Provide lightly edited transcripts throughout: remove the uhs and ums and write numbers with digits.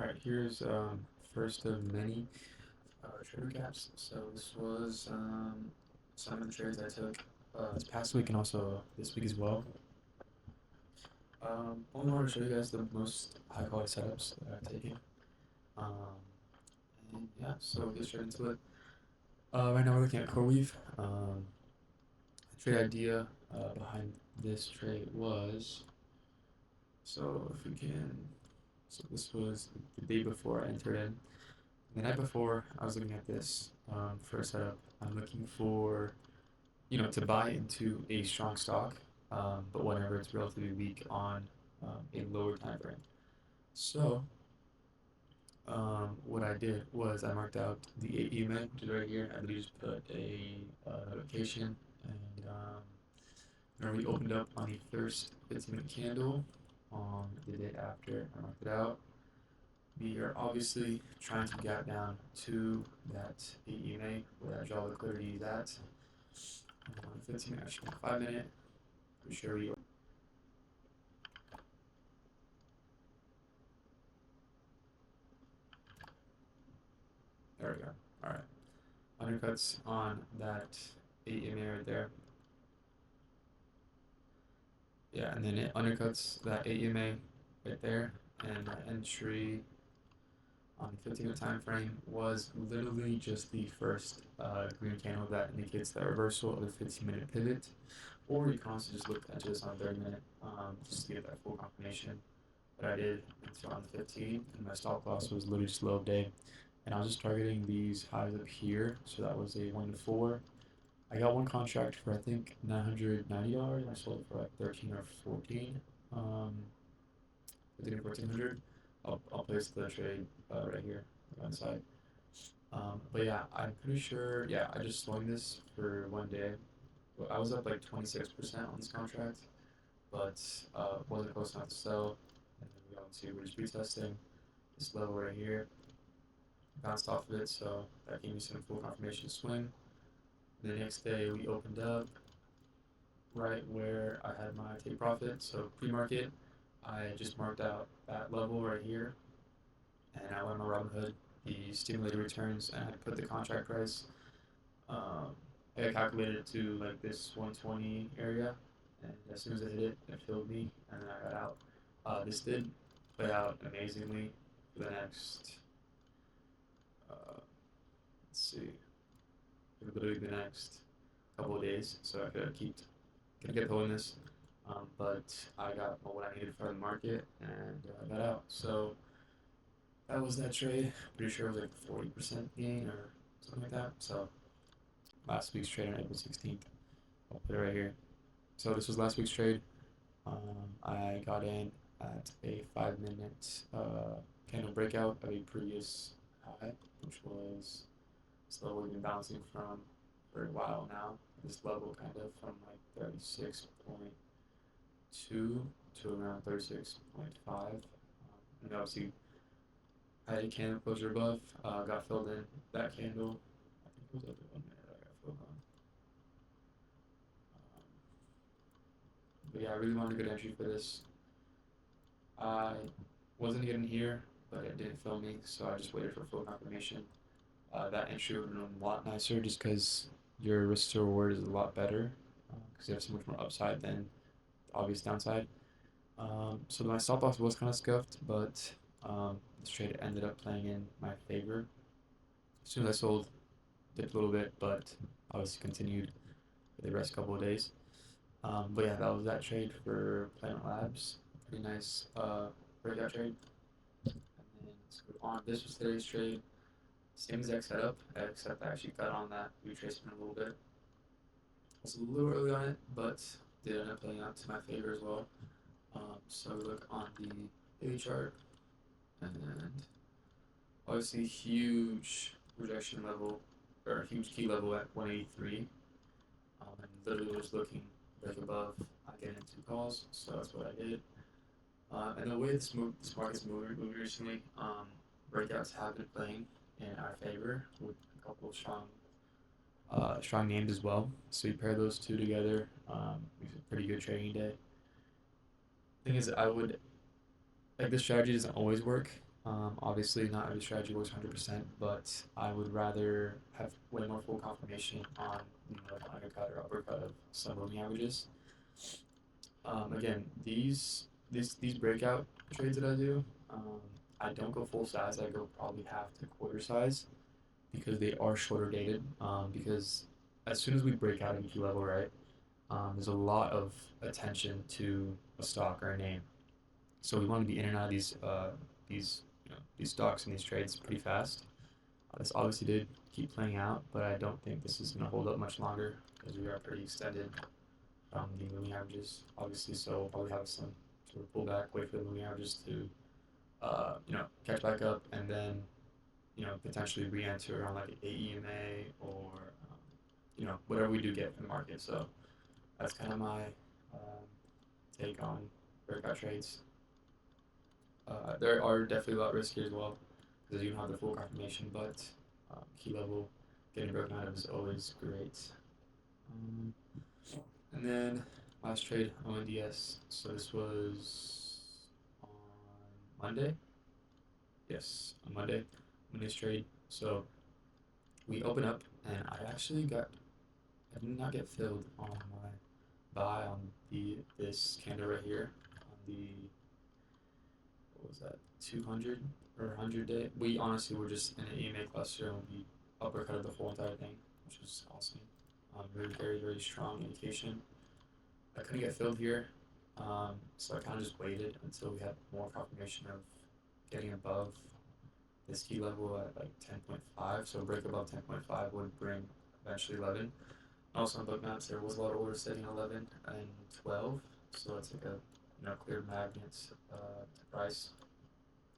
Alright, here's first of many trade recaps. So this was some of the trades I took this past week and also this week as well. Only wanted to show you guys the most high quality setups that I've taken. Um, and yeah, so we'll get straight into it. Right now we're looking at CoreWeave. The trade idea behind this trade was, so if we can, so this was the day before I entered in. The night before, I was looking at this for a setup. I'm looking for, to buy into a strong stock, but whenever it's relatively weak on a lower time frame. So, what I did was I marked out the 8 EMA, which is right here. I literally just put a notification, and whenever we opened up on the first 15-minute candle on the day after, I marked it out. We are obviously trying to gap down to that EMA where that draw liquidity is at. 15 minute, actually 5 minute. Pretty sure we. There we go. All right. Undercuts on that EMA right there. Yeah, and then it undercuts that EMA right there, and my entry on the 15-minute time frame was literally just the first green candle that indicates the reversal of the 15-minute pivot, or you can also just look at this on 30-minute just to get that full confirmation. But I did until on the 15th, and my stop loss was literally just low of day, and I was just targeting these highs up here, so that was a 1 to 4. I got one contract for I think $990. I sold it for like 13 or 14, 15 or 1400. I'll place the trade right here on the side. But yeah, I'm pretty sure. Yeah, I just swung this for one day. I was up like 26% on this contract, but wasn't close enough to sell. And then we got to we're just retesting this level right here. Bounced off of it, so that gave me some full confirmation swing. The next day we opened up right where I had my take profit. So pre-market, I just marked out that level right here, and I went on Robinhood, the stimulated returns, and I put the contract price. I calculated it to like this 120 area, and as soon as I hit it, it filled me, and then I got out. This did play out amazingly for the next, let's see, for literally the next couple of days, so I could keep gonna get pulling this. But I got what I needed for the market and got out. So that was that trade. Pretty sure it was like 40% gain or something like that. So last week's trade on April 16th. I'll put it right here. So this was last week's trade. I got in at a 5 minute candle breakout of a previous high, which was slowly been bouncing from for a while now. This level kind of from like 36.2 to around 36.5. And obviously had a candle closure above, got filled in that candle. I think it was every 1 minute I got filled on. But yeah, I really wanted a good entry for this. I wasn't getting here, but it didn't fill me, so I just waited for full confirmation. That entry would have been a lot nicer just because your risk to reward is a lot better because you have so much more upside than the obvious downside. So my stop loss was kind of scuffed, but this trade ended up playing in my favor. As soon as I sold, dipped a little bit, but obviously continued for the rest couple of days. But yeah, that was that trade for Planet Labs. Pretty nice breakout trade. And then let's move on. This was today's trade. Same exact setup, except I actually cut on that retracement a little bit. I was a little early on it, but did end up playing out to my favor as well. So we look on the daily chart, and obviously huge rejection level, or huge key level at 183. And literally was looking right above. I get into calls, so that's what I did. And the way this market's moving recently, breakouts have been playing in our favor with a couple of strong names as well. So you pair those two together, it's a pretty good trading day. Thing is, I would like this strategy doesn't always work. Obviously, not every strategy works 100%, but I would rather have way more full confirmation on like undercut or uppercut of some moving averages. Again, these breakout trades that I do, I don't go full size. I go probably half to quarter size because they are shorter dated. Because as soon as we break out of key level, right, there's a lot of attention to a stock or a name. So we want to be in and out of these stocks and these trades pretty fast. This obviously did keep playing out, but I don't think this is going to hold up much longer because we are pretty extended from the moving averages, obviously. So we'll probably have some sort of pullback, wait for the moving averages to, catch back up, and then potentially re-enter on like an AEMA or whatever we do get from the market. So that's kind of my um, take on breakout trades. There are definitely a lot riskier as well because you don't have the full confirmation, but key level getting broken out of is always great. Um, and then last trade ONDS. So this was on Monday. Yes, on Monday. Monday's trade. So we open up, and I did not get filled on my buy on this candle right here on the, what was that, 200 or 100 day. We honestly were just in an EMA cluster and we uppercutted the whole entire thing, which was awesome. Very, very, very strong indication. I couldn't get filled here, so I kind of just waited until we had more confirmation of getting above this key level at like 10.5. So a break above 10.5 would bring eventually 11. Also on Bookmaps, there was a lot of orders setting 11 and 12, so it's like a clear magnet to price.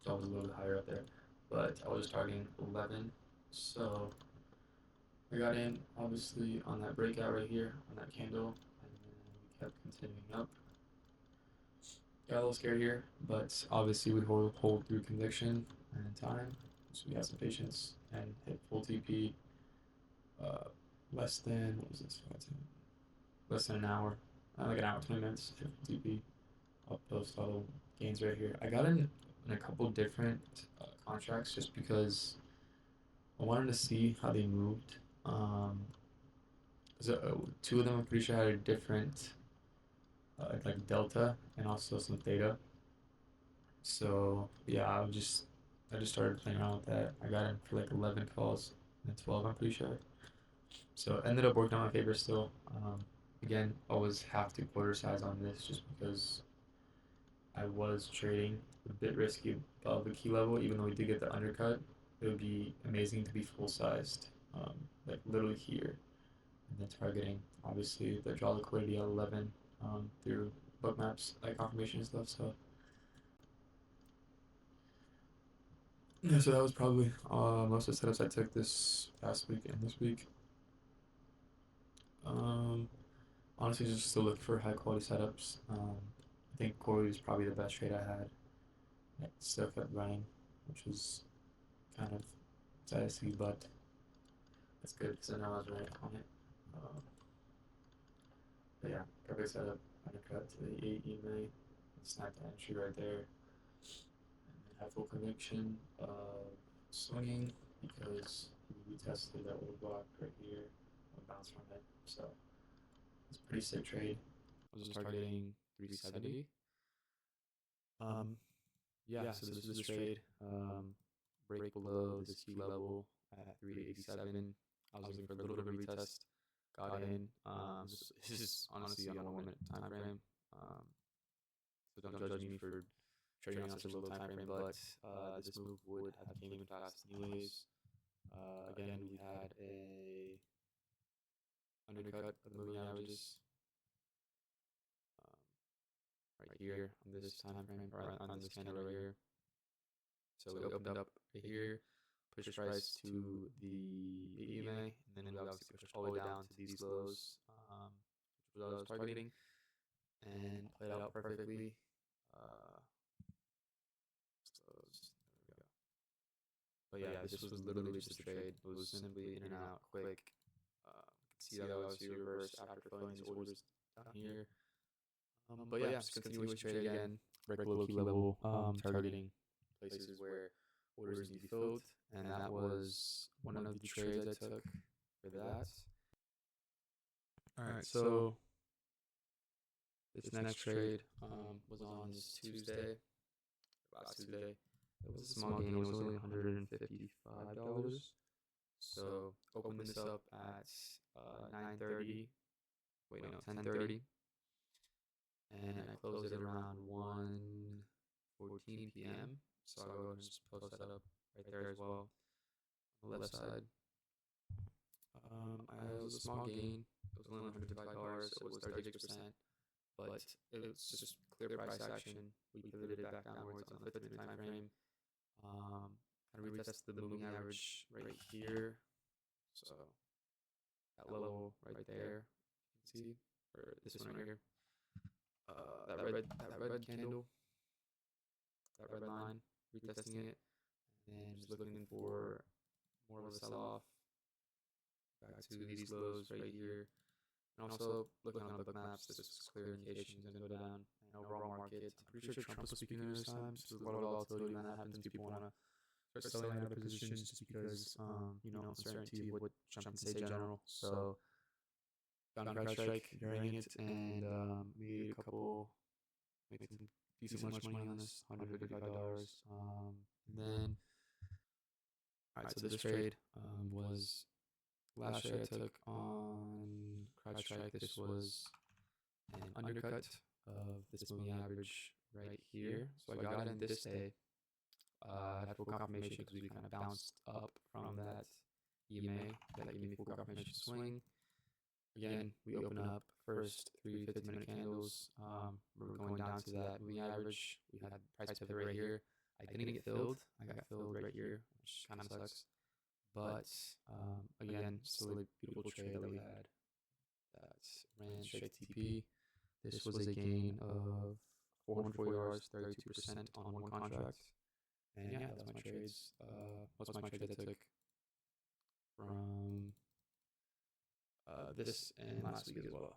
It's always a little bit higher up there, but I was targeting 11, so I got in obviously on that breakout right here on that candle, and then we kept continuing up. Got a little scared here, but obviously we hold through conviction and time, so we had some patience and hit full TP. Uh, less than what was this? Less than an hour, like an hour, 20 minutes. Hit full TP. I'll post all the gains right here. I got in a couple different contracts just because I wanted to see how they moved. Um, two of them I'm pretty sure had a different like delta and also some theta. So yeah, I just started playing around with that. I got in for like 11 calls and 12, I'm pretty sure. So ended up working out my favor still. Again, always have to quarter size on this just because I was trading a bit risky above the key level, even though we did get the undercut. It would be amazing to be full sized, like literally here, and then targeting obviously the draw liquidity at 11 through Bookmaps like confirmation and stuff. So yeah, so that was probably most of the setups I took this past week and this week. Um, Honestly, just still looking for high quality setups. I think Corey was probably the best trade I had. It still kept running, which was kind of sad to see, but that's good because I know I was right on it. Um, but yeah, perfect setup. Undercut to the 8 EMA, snap the entry right there, and then have full conviction of swinging because we tested that little block right here and bounce from it. So it's a pretty sick trade. I was just targeting 370. Um, yeah, so this was a trade. Break below this key level at 387. I was looking for a little bit of retest. Got in. This is honestly on a 1 minute time frame. So don't judge me for trading on such a low time frame, but this move would have came fast anyways. Again, we had a undercut of the moving averages right here on this time frame or on this candle right here. So we opened up right here, pushed price to the EMA, and then we obviously pushed all the way down to these lows, which was what I was targeting, and played out perfectly. Closed. There we go. But yeah, this was literally just a trade. It was simply in and out, quick. See that I was reversed after filling these orders down here. But yeah, just continuation trade again. Break below key level, targeting places where orders need to be filled, and that was one of the trades I took for that. All right, so this next trade was on this Tuesday, last Tuesday. It was a small gain. It was only $155. So open this up at 9:30. Wait, no, 10:30. And I closed it around 1:14 p.m. So I'll go ahead and just post that up right there as well on the left side. It was a small gain. It was only $155, so it was 36%. But it was just clear price action. We pivoted back downwards on the 50-minute time frame. Kind of retested the moving average right here. So that level right there, you can see, or this one right here. That red candle, that red line, retesting it, and then just looking for more of a sell-off back to these lows right here. And also looking on the book maps, this was clear indications going to go down. And overall market, I'm pretty sure Trump was speaking this time, so there's a lot of volatility when that happens. People want to start selling out of positions just because, uncertainty of what Trump can say in general. So found CrowdStrike during it and made some decent much money on this, $155. And then, all right, so this trade was last trade I took on CrowdStrike. This was an undercut of this moving average right here. So I got in this day. I had full confirmation because we kind of bounced up from that EMA that gave me full confirmation swing. Again, we open up first 3 50-minute candles. We're going down to that moving average. We had price pivot right here. I didn't get filled. I got filled right here, which kind of sucks. But again, still a beautiful trade that we had. That ran straight to TP. This was a gain of $440, 32% on one contract. And yeah, that's my trades. What's my trade that I took from this and last week as well.